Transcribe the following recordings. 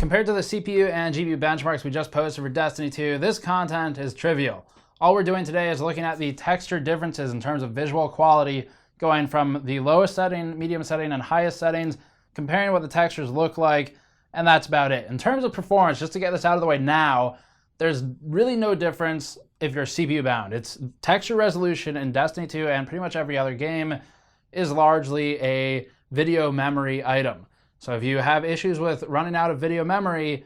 Compared to the CPU and GPU benchmarks we just posted for Destiny 2, this content is trivial. All we're doing today is looking at the texture differences in terms of visual quality, going from the lowest setting, medium setting, and highest settings, comparing what the textures look like, and that's about it. In terms of performance, just to get this out of the way now, there's really no difference if you're CPU bound. It's texture resolution in Destiny 2 and pretty much every other game is largely a video memory item. So if you have issues with running out of video memory,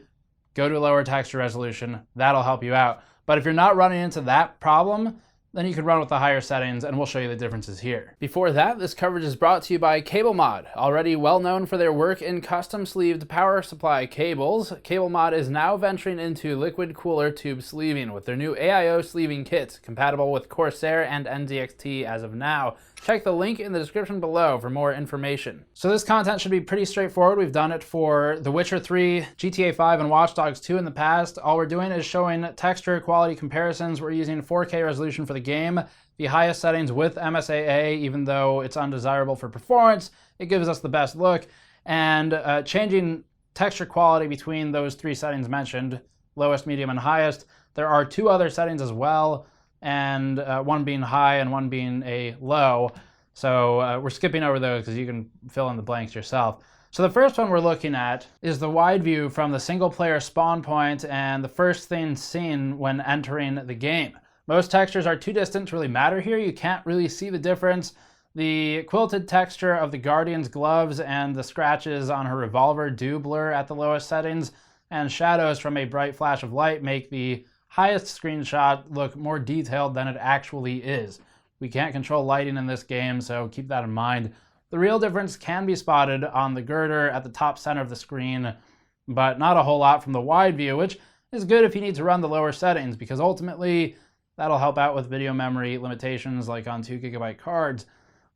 go to a lower texture resolution. That'll help you out. But if you're not running into that problem, then you can run with the higher settings, and we'll show you the differences here. Before that, this coverage is brought to you by CableMod. Already well known for their work in custom sleeved power supply cables, CableMod is now venturing into liquid cooler tube sleeving with their new AIO sleeving kits, compatible with Corsair and NZXT as of now. Check the link in the description below for more information. So this content should be pretty straightforward. We've done it for The Witcher 3, GTA 5, and Watch Dogs 2 in the past. All we're doing is showing texture quality comparisons. We're using 4K resolution for the game, the highest settings with MSAA, even though it's undesirable for performance, it gives us the best look, and changing texture quality between those three settings mentioned, lowest, medium, and highest. There are two other settings as well, and one being high and one being a low. So we're skipping over those because you can fill in the blanks yourself. So the first one we're looking at is the wide view from the single player spawn point and the first thing seen when entering the game. Most textures are too distant to really matter here. You can't really see the difference. The quilted texture of the Guardian's gloves and the scratches on her revolver do blur at the lowest settings, and shadows from a bright flash of light make the highest screenshot look more detailed than it actually is. We can't control lighting in this game, so keep that in mind. The real difference can be spotted on the girder at the top center of the screen, but not a whole lot from the wide view, which is good if you need to run the lower settings, because ultimately that'll help out with video memory limitations like on 2GB cards.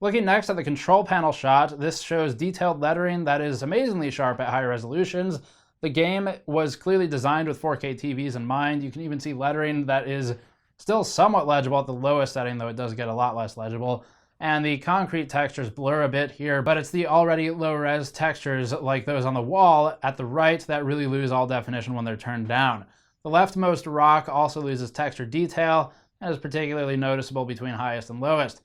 Looking next at the control panel shot, this shows detailed lettering that is amazingly sharp at higher resolutions. The game was clearly designed with 4K TVs in mind. You can even see lettering that is still somewhat legible at the lowest setting, though it does get a lot less legible. And the concrete textures blur a bit here, but it's the already low-res textures like those on the wall at the right that really lose all definition when they're turned down. The leftmost rock also loses texture detail and is particularly noticeable between highest and lowest.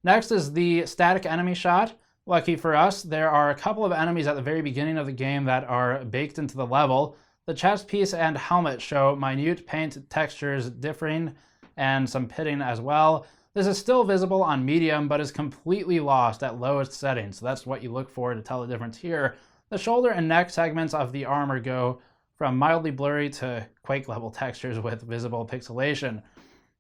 Next is the static enemy shot. Lucky for us, there are a couple of enemies at the very beginning of the game that are baked into the level. The chest piece and helmet show minute paint textures differing and some pitting as well. This is still visible on medium, but is completely lost at lowest settings, so that's what you look for to tell the difference here. The shoulder and neck segments of the armor go from mildly blurry to Quake-level textures with visible pixelation.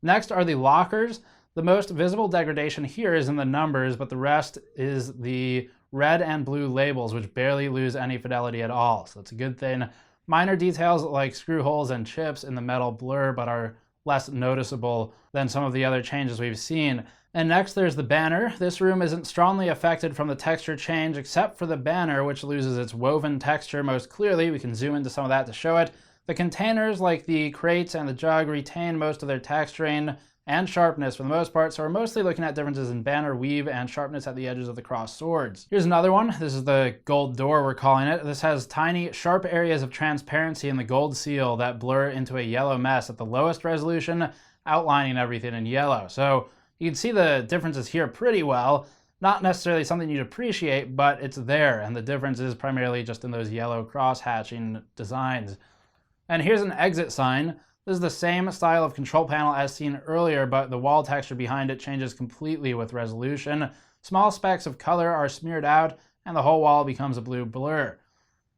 Next are the lockers. The most visible degradation here is in the numbers, but the rest is the red and blue labels, which barely lose any fidelity at all, so it's a good thing. Minor details like screw holes and chips in the metal blur, but are less noticeable than some of the other changes we've seen. And next there's the banner. This room isn't strongly affected from the texture change, except for the banner, which loses its woven texture most clearly. We can zoom into some of that to show it. The containers, like the crates and the jug, retain most of their texturing and sharpness for the most part, so we're mostly looking at differences in banner weave and sharpness at the edges of the crossed swords. Here's another one. This is the gold door, we're calling it. This has tiny, sharp areas of transparency in the gold seal that blur into a yellow mess at the lowest resolution, outlining everything in yellow. So you can see the differences here pretty well. Not necessarily something you'd appreciate, but it's there, and the difference is primarily just in those yellow cross-hatching designs. And here's an exit sign. This is the same style of control panel as seen earlier, but the wall texture behind it changes completely with resolution. Small specks of color are smeared out, and the whole wall becomes a blue blur.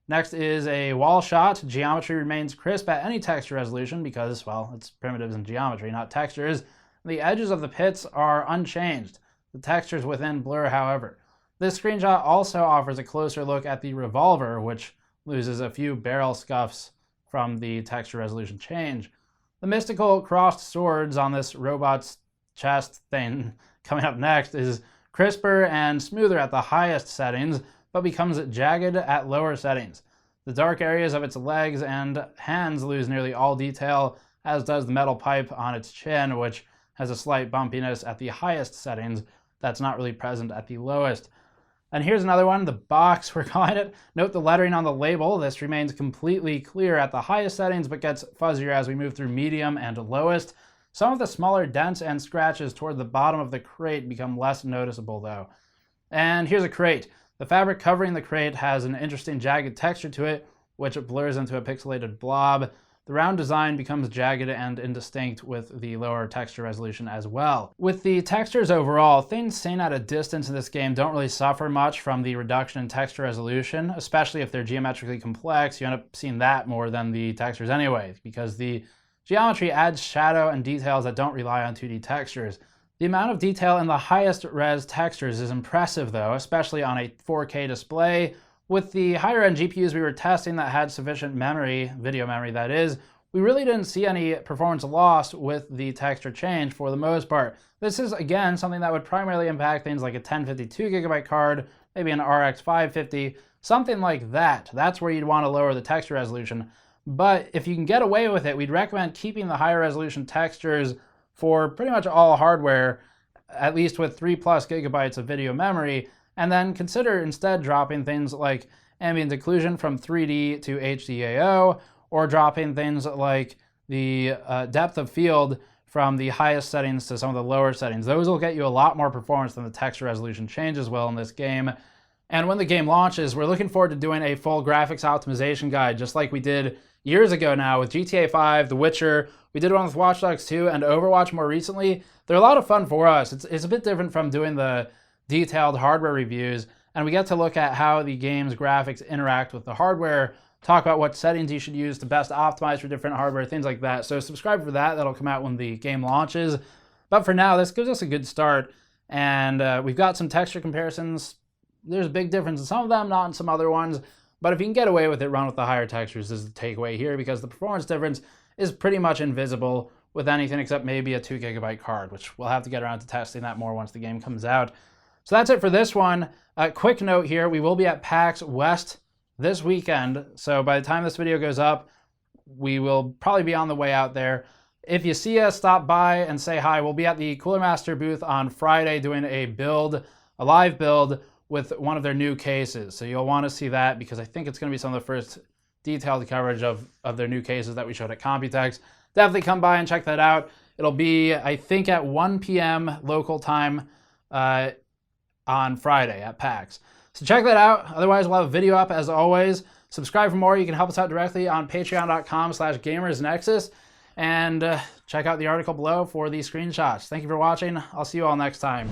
Next is a wall shot. Geometry remains crisp at any texture resolution because, well, it's primitives and geometry, not textures. The edges of the pits are unchanged. The textures within blur, however. This screenshot also offers a closer look at the revolver, which loses a few barrel scuffs from the texture resolution change. The mystical crossed swords on this robot's chest thing coming up next is crisper and smoother at the highest settings, but becomes jagged at lower settings. The dark areas of its legs and hands lose nearly all detail, as does the metal pipe on its chin, which has a slight bumpiness at the highest settings that's not really present at the lowest. And here's another one, the box, we're calling it. Note the lettering on the label. This remains completely clear at the highest settings, but gets fuzzier as we move through medium and lowest. Some of the smaller dents and scratches toward the bottom of the crate become less noticeable though. And here's a crate. The fabric covering the crate has an interesting jagged texture to it, which blurs into a pixelated blob. The round design becomes jagged and indistinct with the lower texture resolution as well. With the textures overall, things seen at a distance in this game don't really suffer much from the reduction in texture resolution, especially if they're geometrically complex. You end up seeing that more than the textures anyway, because the geometry adds shadow and details that don't rely on 2D textures. The amount of detail in the highest res textures is impressive though, especially on a 4K display. With the higher end GPUs we were testing that had sufficient memory, video memory that is, we really didn't see any performance loss with the texture change for the most part. This is again something that would primarily impact things like a 1052GB card, maybe an RX 550, something like that. That's where you'd want to lower the texture resolution. But if you can get away with it, we'd recommend keeping the higher resolution textures for pretty much all hardware, at least with 3+ GB of video memory, and then consider instead dropping things like ambient occlusion from 3D to HDAO, or dropping things like the depth of field from the highest settings to some of the lower settings. Those will get you a lot more performance than the texture resolution changes will in this game. And when the game launches, we're looking forward to doing a full graphics optimization guide, just like we did years ago now with GTA 5, The Witcher. We did one with Watch Dogs 2 and Overwatch more recently. They're a lot of fun for us. It's a bit different from doing the detailed hardware reviews, and we get to look at how the game's graphics interact with the hardware, talk about what settings you should use to best optimize for different hardware, things like that. So subscribe for that. That'll come out when the game launches. But for now, this gives us a good start, and we've got some texture comparisons. There's a big difference in some of them, not in some other ones. But if you can get away with it, run with the higher textures is the takeaway here, because the performance difference is pretty much invisible with anything except maybe a 2GB card, which we'll have to get around to testing that more once the game comes out. So that's it for this one. Quick note here, we will be at PAX West this weekend. So by the time this video goes up, we will probably be on the way out there. If you see us, stop by and say hi. We'll be at the Cooler Master booth on Friday doing a live build with one of their new cases. So you'll want to see that, because I think it's going to be some of the first detailed coverage of their new cases that we showed at Computex. Definitely come by and check that out. It'll be, I think, at 1 p.m. local time on Friday at PAX. So check that out. Otherwise, we'll have a video up as always. Subscribe for more. You can help us out directly on patreon.com/gamersnexus. And check out the article below for these screenshots. Thank you for watching. I'll see you all next time.